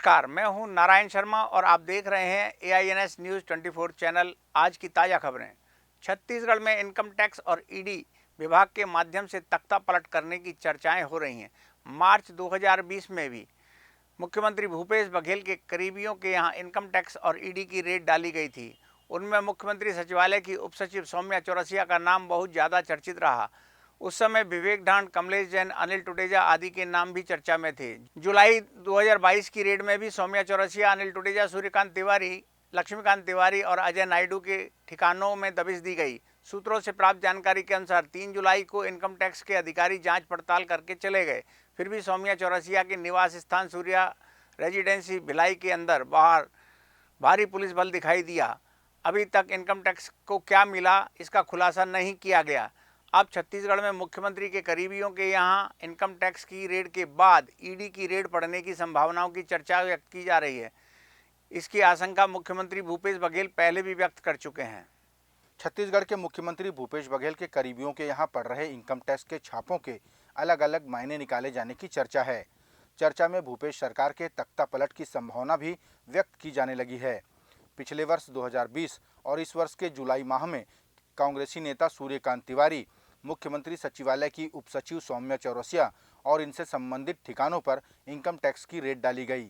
नमस्कार, मैं हूं नारायण शर्मा और आप देख रहे हैं AINS न्यूज़ 24 चैनल। आज की ताज़ा खबरें। छत्तीसगढ़ में इनकम टैक्स और ईडी विभाग के माध्यम से तख्ता पलट करने की चर्चाएं हो रही हैं। मार्च 2020 में भी मुख्यमंत्री भूपेश बघेल के करीबियों के यहां इनकम टैक्स और ईडी की रेड डाली गई थी। उनमें मुख्यमंत्री सचिवालय की उप सचिव सौम्या चौरसिया का नाम बहुत ज़्यादा चर्चित रहा। उस समय विवेक ढांड, कमलेश जैन, अनिल टुटेजा आदि के नाम भी चर्चा में थे। जुलाई 2022 की रेड में भी सौम्या चौरसिया, अनिल टुटेजा, सूर्यकांत तिवारी, लक्ष्मीकांत तिवारी और अजय नायडू के ठिकानों में दबिश दी गई। सूत्रों से प्राप्त जानकारी के अनुसार 3 जुलाई को इनकम टैक्स के अधिकारी जांच पड़ताल करके चले गए। फिर भी सौम्या चौरसिया के निवास स्थान सूर्या रेजिडेंसी भिलाई के अंदर बाहर भारी पुलिस बल दिखाई दिया। अभी तक इनकम टैक्स को क्या मिला, इसका खुलासा नहीं किया गया। अब छत्तीसगढ़ में मुख्यमंत्री के करीबियों के यहां इनकम टैक्स की रेड के बाद ईडी की रेड पड़ने की संभावनाओं की चर्चा व्यक्त की जा रही है। इसकी आशंका मुख्यमंत्री भूपेश बघेल पहले भी व्यक्त कर चुके हैं। छत्तीसगढ़ के मुख्यमंत्री भूपेश बघेल के करीबियों के यहां पड़ रहे इनकम टैक्स के छापों के अलग अलग मायने निकाले जाने की चर्चा है। चर्चा में भूपेश सरकार के तख्ता पलट की संभावना भी व्यक्त की जाने लगी है। पिछले वर्ष 2020 और इस वर्ष के जुलाई माह में कांग्रेसी नेता सूर्यकांत तिवारी, मुख्यमंत्री सचिवालय की उप सचिव सौम्या चौरसिया और इनसे संबंधित ठिकानों पर इनकम टैक्स की रेड डाली गई।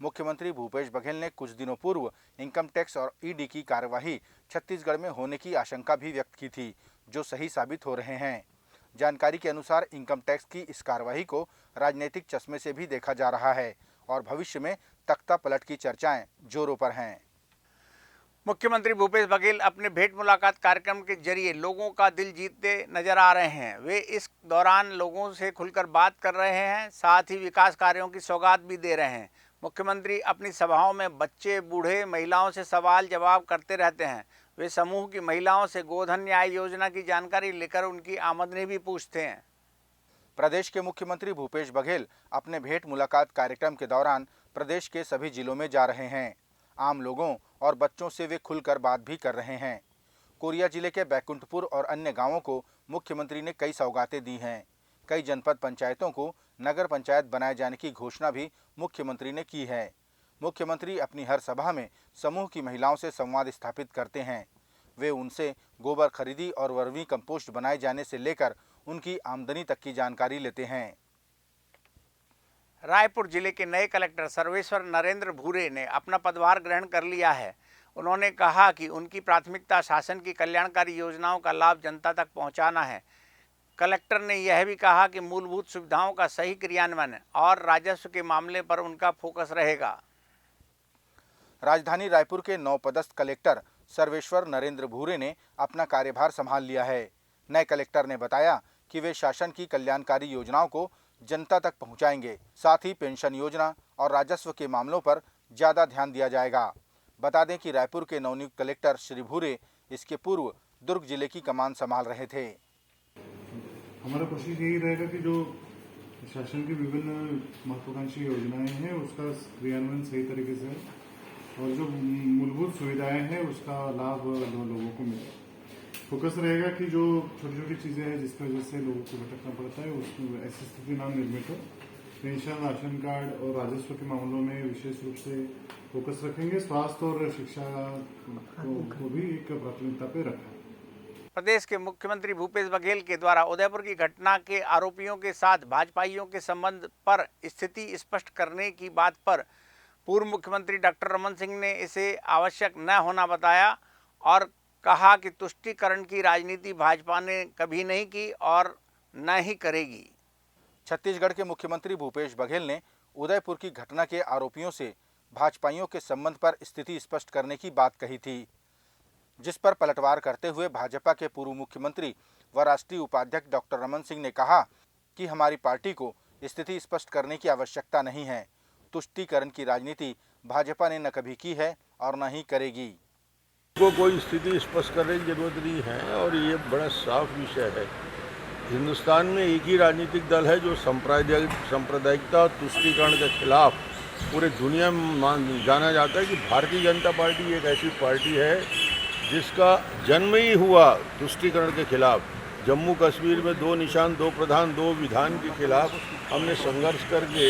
मुख्यमंत्री भूपेश बघेल ने कुछ दिनों पूर्व इनकम टैक्स और ईडी की कार्यवाही छत्तीसगढ़ में होने की आशंका भी व्यक्त की थी, जो सही साबित हो रहे हैं। जानकारी के अनुसार इनकम टैक्स की इस कार्यवाही को राजनीतिक चश्मे से भी देखा जा रहा है और भविष्य में तख्ता पलट की चर्चाएं जोरों पर हैं। मुख्यमंत्री भूपेश बघेल अपने भेंट मुलाकात कार्यक्रम के जरिए लोगों का दिल जीतते नजर आ रहे हैं। वे इस दौरान लोगों से खुलकर बात कर रहे हैं, साथ ही विकास कार्यों की सौगात भी दे रहे हैं। मुख्यमंत्री अपनी सभाओं में बच्चे, बूढ़े, महिलाओं से सवाल जवाब करते रहते हैं। वे समूह की महिलाओं से गोधन न्याय योजना की जानकारी लेकर उनकी आमदनी भी पूछते हैं। प्रदेश के मुख्यमंत्री भूपेश बघेल अपने भेंट मुलाकात कार्यक्रम के दौरान प्रदेश के सभी जिलों में जा रहे हैं। आम लोगों और बच्चों से वे खुलकर बात भी कर रहे हैं। कोरिया जिले के बैकुंठपुर और अन्य गांवों को मुख्यमंत्री ने कई सौगातें दी हैं। कई जनपद पंचायतों को नगर पंचायत बनाए जाने की घोषणा भी मुख्यमंत्री ने की है। मुख्यमंत्री अपनी हर सभा में समूह की महिलाओं से संवाद स्थापित करते हैं। वे उनसे गोबर खरीदी और वर्मी कंपोस्ट बनाए जाने से लेकर उनकी आमदनी तक की जानकारी लेते हैं। रायपुर जिले के नए कलेक्टर सर्वेश्वर नरेंद्र भूरे ने अपना पदभार ग्रहण कर लिया है। उन्होंने कहा कि उनकी प्राथमिकता शासन की कल्याणकारी योजनाओं का लाभ जनता तक पहुंचाना है। कलेक्टर ने यह भी कहा कि मूलभूत सुविधाओं का सही क्रियान्वयन और राजस्व के मामले पर उनका फोकस रहेगा। राजधानी रायपुर के नवपदस्थ कलेक्टर सर्वेश्वर नरेंद्र भूरे ने अपना कार्यभार संभाल लिया है। नए कलेक्टर ने बताया कि वे शासन की कल्याणकारी योजनाओं को जनता तक पहुंचाएंगे। साथ ही पेंशन योजना और राजस्व के मामलों पर ज़्यादा ध्यान दिया जाएगा। बता दें कि रायपुर के नवनियुक्त कलेक्टर श्री भूरे इसके पूर्व दुर्ग जिले की कमान संभाल रहे थे। हमारा कोशिश यही रहेगा कि जो शासन की विभिन्न महत्वाकांक्षी योजनाएं हैं उसका क्रियान्वयन सही तरीके से और जो मूलभूत सुविधाएं हैं उसका लाभ लोगों को मिले। फोकस रहेगा कि जो छोटी छोटी चीज़ें हैं जिसकी वजह से लोगों को भटकना पड़ता है उसमें ऐसी स्थिति ना निर्मित हो। पेंशन, राशन कार्ड और राजस्व के मामलों में विशेष रूप से फोकस रखेंगे। स्वास्थ्य और शिक्षा को भी एक प्राथमिकता पे रखा। प्रदेश के मुख्यमंत्री भूपेश बघेल के द्वारा उदयपुर की घटना के आरोपियों के साथ भाजपाइयों के संबंध पर स्थिति स्पष्ट करने की बात पर पूर्व मुख्यमंत्री डॉक्टर रमन सिंह ने इसे आवश्यक न होना बताया और कहा कि तुष्टीकरण की राजनीति भाजपा ने कभी नहीं की और न ही करेगी। छत्तीसगढ़ के मुख्यमंत्री भूपेश बघेल ने उदयपुर की घटना के आरोपियों से भाजपाइयों के संबंध पर स्थिति स्पष्ट करने की बात कही थी, जिस पर पलटवार करते हुए भाजपा के पूर्व मुख्यमंत्री व राष्ट्रीय उपाध्यक्ष डॉक्टर रमन सिंह ने कहा कि हमारी पार्टी को स्थिति स्पष्ट करने की आवश्यकता नहीं है। तुष्टीकरण की राजनीति भाजपा ने न कभी की है और न ही करेगी। को कोई स्थिति स्पष्ट करने की जरूरत नहीं है और ये बड़ा साफ विषय है। हिंदुस्तान में एक ही राजनीतिक दल है जो सांप्रदायिकता और तुष्टीकरण के खिलाफ पूरे दुनिया में जाना जाता है कि भारतीय जनता पार्टी एक ऐसी पार्टी है जिसका जन्म ही हुआ तुष्टीकरण के खिलाफ। जम्मू कश्मीर में 2 निशान 2 प्रधान 2 विधान के खिलाफ हमने संघर्ष करके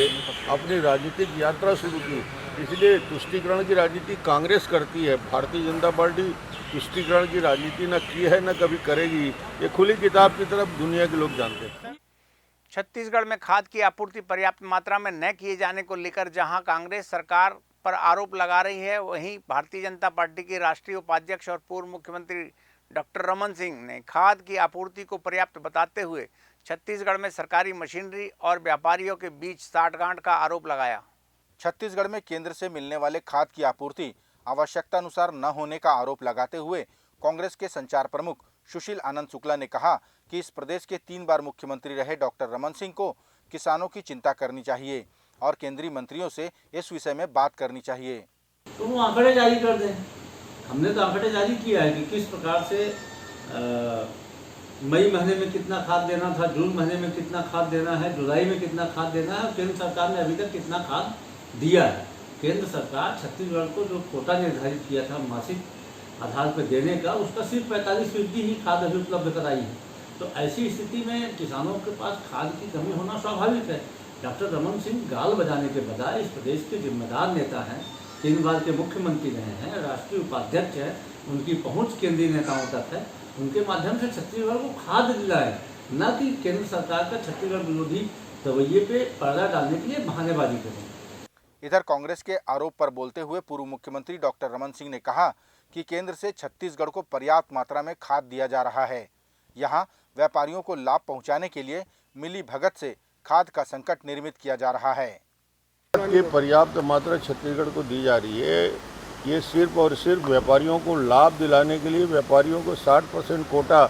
अपनी राजनीतिक यात्रा शुरू की। इसलिए तुष्टीकरण की राजनीति कांग्रेस करती है, भारतीय जनता पार्टी तुष्टीकरण की राजनीति न की है न कभी करेगी। ये खुली किताब की तरफ दुनिया के लोग जानते हैं। छत्तीसगढ़ में खाद की आपूर्ति पर्याप्त मात्रा में न किए जाने को लेकर जहां कांग्रेस सरकार पर आरोप लगा रही है, वहीं भारतीय जनता पार्टी के राष्ट्रीय उपाध्यक्ष और पूर्व मुख्यमंत्री डॉक्टर रमन सिंह ने खाद की आपूर्ति को पर्याप्त बताते हुए छत्तीसगढ़ में सरकारी मशीनरी और व्यापारियों के बीच साठगांठ का आरोप लगाया। छत्तीसगढ़ में केंद्र से मिलने वाले खाद की आपूर्ति आवश्यकता अनुसार न होने का आरोप लगाते हुए कांग्रेस के संचार प्रमुख सुशील आनंद शुक्ला ने कहा कि इस प्रदेश के 3 बार मुख्यमंत्री रहे डॉक्टर रमन सिंह को किसानों की चिंता करनी चाहिए और केंद्रीय मंत्रियों से इस विषय में बात करनी चाहिए। तो वो आंकड़े जारी कर दें। हमने तो आंकड़े जारी किया है कि किस प्रकार से मई महीने में कितना खाद देना था, जून महीने में कितना खाद देना है, जुलाई में कितना खाद देना है और केंद्र सरकार ने अभी तक कितना खाद दिया है। केंद्र सरकार छत्तीसगढ़ को जो कोटा निर्धारित किया था मासिक आधार पर देने का, उसका सिर्फ 45% ही खाद अभी उपलब्ध कराई है। तो ऐसी स्थिति में किसानों के पास खाद की कमी होना स्वाभाविक है। डॉक्टर रमन सिंह गाल बजाने के बजाय इस प्रदेश के जिम्मेदार नेता हैं, 3 बार के मुख्यमंत्री रहे हैं, राष्ट्रीय उपाध्यक्ष हैं, उनकी पहुंच केंद्रीय नेताओं तक है। उनके माध्यम से छत्तीसगढ़ को खाद दिलाए, न कि केंद्र सरकार का छत्तीसगढ़ विरोधी रवैये पे पर्दा डालने के लिए बहानेबाजी करें। इधर कांग्रेस के आरोप पर बोलते हुए पूर्व मुख्यमंत्री डॉक्टर रमन सिंह ने कहा कि केंद्र से छत्तीसगढ़ को पर्याप्त मात्रा में खाद दिया जा रहा है। यहां व्यापारियों को लाभ पहुंचाने के लिए मिली भगत से खाद का संकट निर्मित किया जा रहा है। ये पर्याप्त मात्रा छत्तीसगढ़ को दी जा रही है। ये सिर्फ और सिर्फ व्यापारियों को लाभ दिलाने के लिए व्यापारियों को 60% कोटा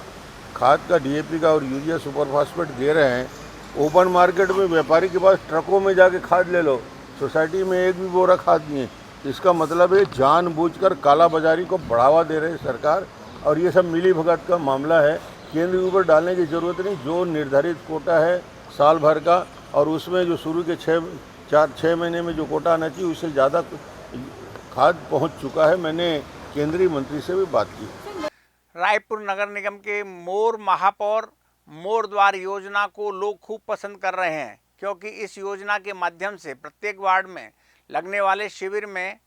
खाद का, डीएपी का और यूरिया सुपर फास्फेट दे रहे हैं। ओपन मार्केट में व्यापारी के पास ट्रकों में जाके खाद ले लो, सोसाइटी में एक भी बोरा खाद नहीं है। इसका मतलब है जानबूझकर कालाबाजारी को बढ़ावा दे रही है सरकार और ये सब मिली भगत का मामला है। केंद्र के ऊपर डालने की ज़रूरत नहीं। जो निर्धारित कोटा है साल भर का और उसमें जो शुरू के 6 महीने में जो कोटा आना चाहिए उससे ज़्यादा खाद पहुंच चुका है। मैंने केंद्रीय मंत्री से भी बात की। रायपुर नगर निगम के मोर महापौर मोर द्वार योजना को लोग खूब पसंद कर रहे हैं, क्योंकि इस योजना के माध्यम से प्रत्येक वार्ड में लगने वाले शिविर में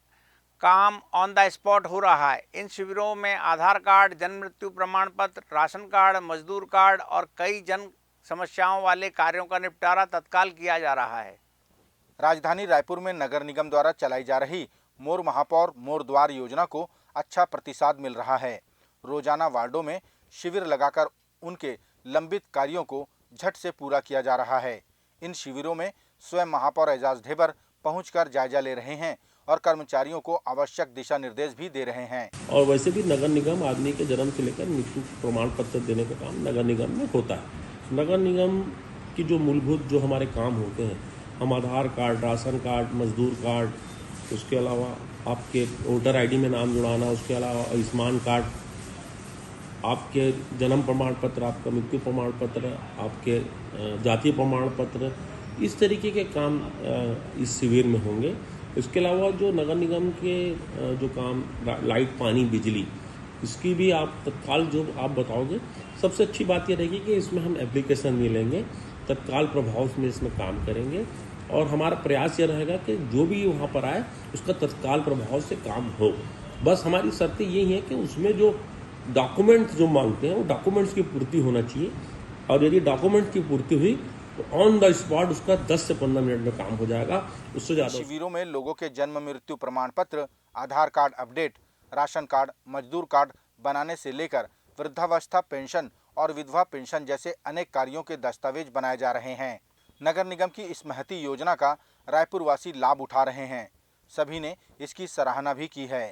काम ऑन द स्पॉट हो रहा है। इन शिविरों में आधार कार्ड, जन्म मृत्यु प्रमाण पत्र, राशन कार्ड, मजदूर कार्ड और कई जन समस्याओं वाले कार्यों का निपटारा तत्काल किया जा रहा है। राजधानी रायपुर में नगर निगम द्वारा चलाई जा रही मोर महापौर मोर द्वार योजना को अच्छा प्रतिसाद मिल रहा है। रोजाना वार्डों में शिविर लगाकर उनके लंबित कार्यों को झट से पूरा किया जा रहा है। इन शिविरों में स्वयं महापौर एजाज ढेबर पहुंचकर जायजा ले रहे हैं और कर्मचारियों को आवश्यक दिशा निर्देश भी दे रहे हैं। और वैसे भी नगर निगम आदमी के जन्म से लेकर मृत्यु प्रमाण पत्र देने का काम नगर निगम में होता है। नगर निगम की जो मूलभूत जो हमारे काम होते हैं, हम आधार कार्ड, राशन कार्ड, मजदूर कार्ड, उसके अलावा आपके वोटर आईडी में नाम जुड़ाना, उसके अलावा आयुष्मान कार्ड, आपके जन्म प्रमाण पत्र, आपका मृत्यु प्रमाण पत्र, आपके जातीय प्रमाण पत्र, इस तरीके के काम इस शिविर में होंगे। इसके अलावा जो नगर निगम के जो काम लाइट, पानी, बिजली, इसकी भी आप तत्काल जो आप बताओगे, सबसे अच्छी बात ये रहेगी कि इसमें हम एप्लीकेशन नहीं लेंगे, तत्काल प्रभाव में इसमें काम करेंगे और हमारा प्रयास ये रहेगा कि जो भी वहाँ पर आए उसका तत्काल प्रभाव से काम हो। बस हमारी शर्तें यही है कि उसमें जो डॉक्यूमेंट्स जो मांगते हैं वो डॉक्यूमेंट्स की पूर्ति होना चाहिए और यदि डॉक्यूमेंट्स की पूर्ति हुई तो ऑन द स्पॉट उसका 10 से 15 मिनट में काम हो जाएगा, उससे ज़्यादा। शिविरों में लोगों के जन्म मृत्यु प्रमाण पत्र, आधार कार्ड अपडेट, राशन कार्ड, मजदूर कार्ड बनाने से लेकर वृद्धावस्था पेंशन और विधवा पेंशन जैसे अनेक कार्यों के दस्तावेज बनाए जा रहे हैं। नगर निगम की इस महती योजना का रायपुर वासी लाभ उठा रहे हैं। सभी ने इसकी सराहना भी की है।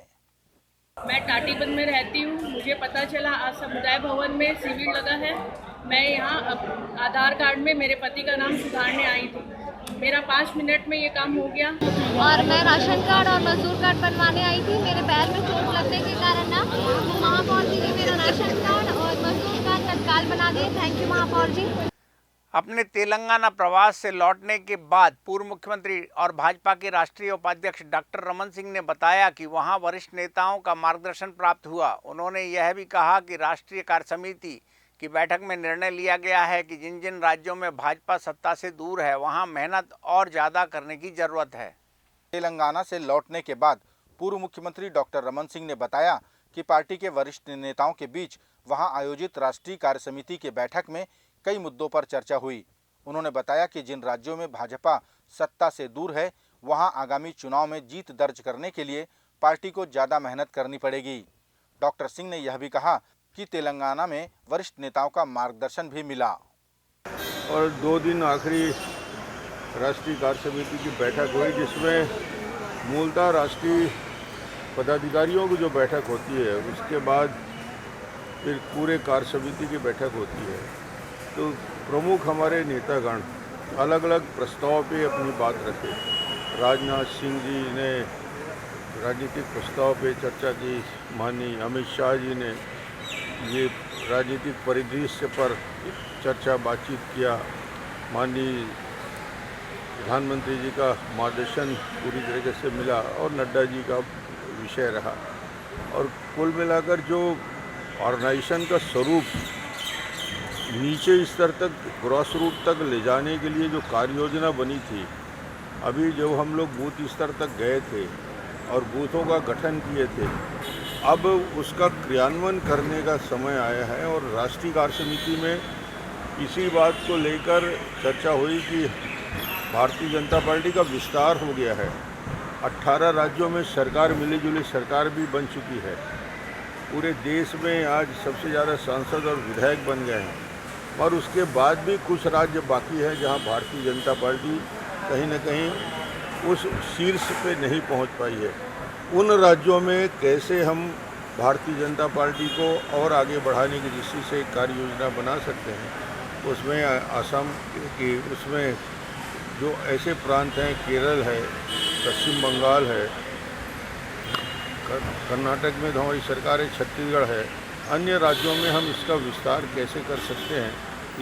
मैं टाटीबंद में रहती हूँ। मुझे पता चला आज समुदाय भवन में शिविर लगा है। मैं यहाँ आधार कार्ड में मेरे पति का नाम सुधारने आई थी। मेरा 5 मिनट में ये काम हो गया। और मैं राशन कार्ड और मजदूर कार्ड बनवाने आई थी। मेरे पैर में चोट लगने के कारण ना महापौर जी ने मेरा राशन कार्ड और मजदूर कार्ड तत्काल बना दिए। थैंक यू महापौर जी। अपने तेलंगाना प्रवास से लौटने के बाद पूर्व मुख्यमंत्री और भाजपा के राष्ट्रीय उपाध्यक्ष डॉक्टर रमन सिंह ने बताया कि वहां वरिष्ठ नेताओं का मार्गदर्शन प्राप्त हुआ। उन्होंने यह भी कहा कि राष्ट्रीय कार्य समिति की बैठक में निर्णय लिया गया है कि जिन जिन राज्यों में भाजपा सत्ता से दूर है वहां मेहनत और ज़्यादा करने की जरूरत है। तेलंगाना से लौटने के बाद पूर्व मुख्यमंत्री डॉक्टर रमन सिंह ने बताया कि पार्टी के वरिष्ठ नेताओं के बीच वहां आयोजित राष्ट्रीय कार्य समिति की बैठक में कई मुद्दों पर चर्चा हुई। उन्होंने बताया कि जिन राज्यों में भाजपा सत्ता से दूर है वहां आगामी चुनाव में जीत दर्ज करने के लिए पार्टी को ज़्यादा मेहनत करनी पड़ेगी। डॉक्टर सिंह ने यह भी कहा कि तेलंगाना में वरिष्ठ नेताओं का मार्गदर्शन भी मिला। और 2 दिन आखिरी राष्ट्रीय कार्य समिति की बैठक हुई, जिसमें मूलतः राष्ट्रीय पदाधिकारियों की जो बैठक होती है उसके बाद फिर पूरे कार्य समिति की बैठक होती है। तो प्रमुख हमारे नेतागण अलग अलग प्रस्ताव पे अपनी बात रखे। राजनाथ सिंह जी ने राजनीतिक प्रस्ताव पे चर्चा की, माननीय अमित शाह जी ने ये राजनीतिक परिदृश्य पर चर्चा बातचीत किया, माननीय प्रधानमंत्री जी का मार्गदर्शन पूरी तरीके से मिला और नड्डा जी का विषय रहा। और कुल मिलाकर जो ऑर्गेनाइजेशन का स्वरूप नीचे स्तर तक, ग्रॉस रूट तक ले जाने के लिए जो कार्य योजना बनी थी, अभी जो हम लोग बूथ स्तर तक गए थे और बूथों का गठन किए थे, अब उसका क्रियान्वयन करने का समय आया है। और राष्ट्रीय कार्य समिति में इसी बात को लेकर चर्चा हुई कि भारतीय जनता पार्टी का विस्तार हो गया है। 18 राज्यों में सरकार, मिली जुली सरकार भी बन चुकी है। पूरे देश में आज सबसे ज़्यादा सांसद और विधायक बन गए हैं, और उसके बाद भी कुछ राज्य बाकी है जहां भारतीय जनता पार्टी कहीं न कहीं उस शीर्ष पे नहीं पहुंच पाई है। उन राज्यों में कैसे हम भारतीय जनता पार्टी को और आगे बढ़ाने की दृष्टि से कार्य योजना बना सकते हैं, उसमें असम की, उसमें जो ऐसे प्रांत हैं, केरल है, पश्चिम बंगाल है, कर्नाटक में हमारी सरकार है, छत्तीसगढ़ है, अन्य राज्यों में हम इसका विस्तार कैसे कर सकते हैं,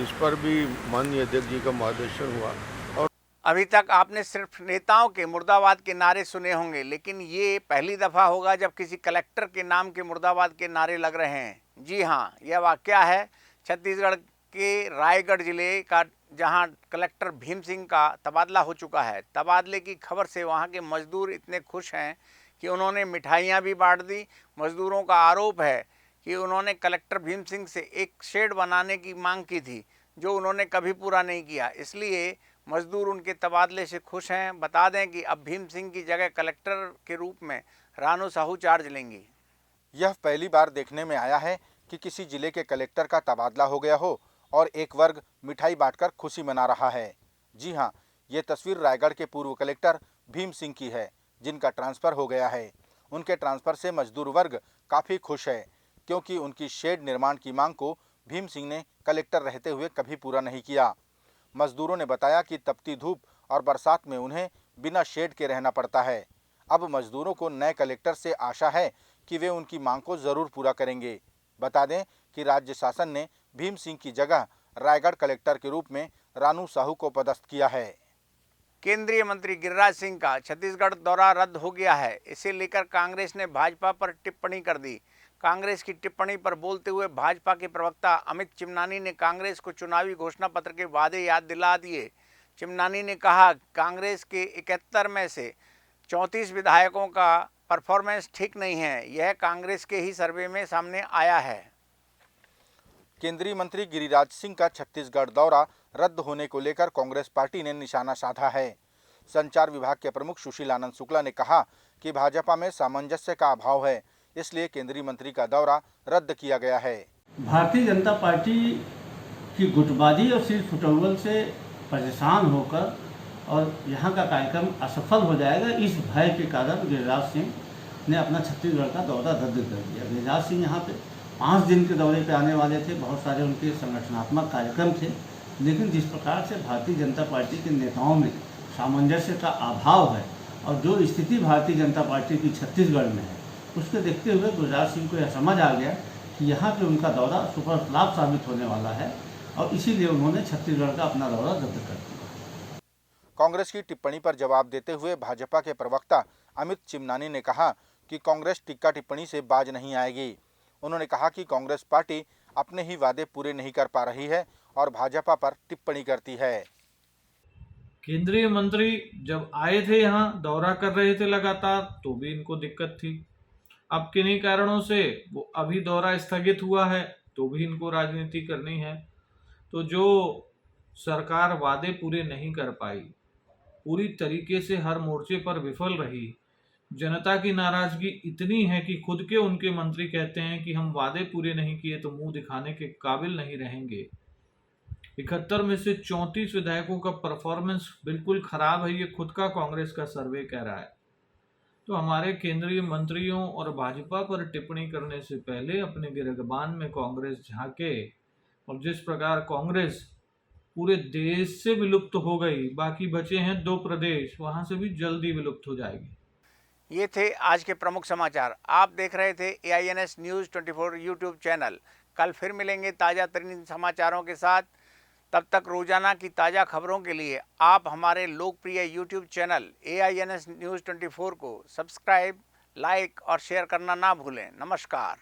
इस पर भी माननीय अध्यक्ष जी का मार्गदर्शन हुआ। और अभी तक आपने सिर्फ नेताओं के मुर्दाबाद के नारे सुने होंगे, लेकिन ये पहली दफ़ा होगा जब किसी कलेक्टर के नाम के मुर्दाबाद के नारे लग रहे हैं। जी हाँ, यह वाक़या है छत्तीसगढ़ के रायगढ़ ज़िले का, जहां कलेक्टर भीम सिंह का तबादला हो चुका है। तबादले की खबर से वहां के मजदूर इतने खुश हैं कि उन्होंने मिठाइयां भी बांट दी। मजदूरों का आरोप है कि उन्होंने कलेक्टर भीम सिंह से एक शेड बनाने की मांग की थी, जो उन्होंने कभी पूरा नहीं किया, इसलिए मजदूर उनके तबादले से खुश हैं। बता दें कि अब भीम सिंह की जगह कलेक्टर के रूप में रानू साहू चार्ज लेंगी। यह पहली बार देखने में आया है कि किसी जिले के कलेक्टर का तबादला हो गया हो और एक वर्ग मिठाई बांटकर खुशी मना रहा है। जी हाँ, ये तस्वीर रायगढ़ के पूर्व कलेक्टर भीम सिंह की है, जिनका ट्रांसफ़र हो गया है। उनके ट्रांसफ़र से मजदूर वर्ग काफ़ी खुश है, क्योंकि उनकी शेड निर्माण की मांग को भीम सिंह ने कलेक्टर रहते हुए कभी पूरा नहीं किया। मजदूरों ने बताया कि तपती धूप और बरसात में उन्हें बिना शेड के रहना पड़ता है। अब मजदूरों को नए कलेक्टर से आशा है कि वे उनकी मांग को ज़रूर पूरा करेंगे। बता दें कि राज्य शासन ने भीम सिंह की जगह रायगढ़ कलेक्टर के रूप में रानू साहू को पदस्थ किया है। केंद्रीय मंत्री गिरिराज सिंह का छत्तीसगढ़ दौरा रद्द हो गया है। इसे लेकर कांग्रेस ने भाजपा पर टिप्पणी कर दी। कांग्रेस की टिप्पणी पर बोलते हुए भाजपा के प्रवक्ता अमित चिमनानी ने कांग्रेस को चुनावी घोषणा पत्र के वादे याद दिला दिए। चिमनानी ने कहा, कांग्रेस के 71 में से 34 विधायकों का परफॉर्मेंस ठीक नहीं है। यह कांग्रेस के ही सर्वे में सामने आया है। केंद्रीय मंत्री गिरिराज सिंह का छत्तीसगढ़ दौरा रद्द होने को लेकर कांग्रेस पार्टी ने निशाना साधा है। संचार विभाग के प्रमुख सुशील आनंद शुक्ला ने कहा कि भाजपा में सामंजस्य का अभाव है, इसलिए केंद्रीय मंत्री का दौरा रद्द किया गया है। भारतीय जनता पार्टी की गुटबाजी और सिर फुटौल से परेशान होकर और यहाँ का कार्यक्रम असफल हो जाएगा, इस भय के कारण गिरिराज सिंह ने अपना छत्तीसगढ़ का दौरा रद्द कर दिया। गिरिराज सिंह यहाँ पे 5 दिन के दौरे पे आने वाले थे। बहुत सारे उनके संगठनात्मक कार्यक्रम थे, लेकिन जिस प्रकार से भारतीय जनता पार्टी के नेताओं में सामंजस्य का अभाव है और जो स्थिति भारतीय जनता पार्टी की छत्तीसगढ़ में है, उसके देखते हुए गिरिराज सिंह को यह समझ आ गया कि यहाँ पे उनका दौरा सुपर लाभ साबित होने वाला है और इसीलिए उन्होंने छत्तीसगढ़ का अपना दौरा रद्द कर दिया। कांग्रेस की टिप्पणी पर जवाब देते हुए भाजपा के प्रवक्ता अमित चिमनानी ने कहा कि कांग्रेस टिक्का टिप्पणी से बाज नहीं आएगी। उन्होंने कहा कि कांग्रेस पार्टी अपने ही वादे पूरे नहीं कर पा रही है और भाजपा पर टिप्पणी करती है। केंद्रीय मंत्री जब आए थे यहाँ दौरा कर रहे थे लगातार तो भी इनको दिक्कत थी। अब किन्हीं कारणों से वो अभी दौरा स्थगित हुआ है तो भी इनको राजनीति करनी है। तो जो सरकार वादे पूरे नहीं कर पाई, पूरी तरीके से हर मोर्चे पर विफल रही, जनता की नाराजगी इतनी है कि खुद के उनके मंत्री कहते हैं कि हम वादे पूरे नहीं किए तो मुंह दिखाने के काबिल नहीं रहेंगे। 71 में से 34 विधायकों का परफॉर्मेंस बिल्कुल खराब है, ये खुद का कांग्रेस का सर्वे कह रहा है। तो हमारे केंद्रीय मंत्रियों और भाजपा पर टिप्पणी करने से पहले अपने गिरबान में कांग्रेस झांके। और जिस प्रकार कांग्रेस पूरे देश से विलुप्त हो गई, बाकी बचे हैं 2 प्रदेश, वहां से भी जल्दी विलुप्त हो जाएगी। ये थे आज के प्रमुख समाचार। आप देख रहे थे AINS न्यूज़ 24 यूट्यूब चैनल। कल फिर मिलेंगे ताज़ा तरीन समाचारों के साथ। तब तक रोजाना की ताज़ा खबरों के लिए आप हमारे लोकप्रिय यूट्यूब चैनल AINS न्यूज़ 24 को सब्सक्राइब, लाइक और शेयर करना ना भूलें। नमस्कार।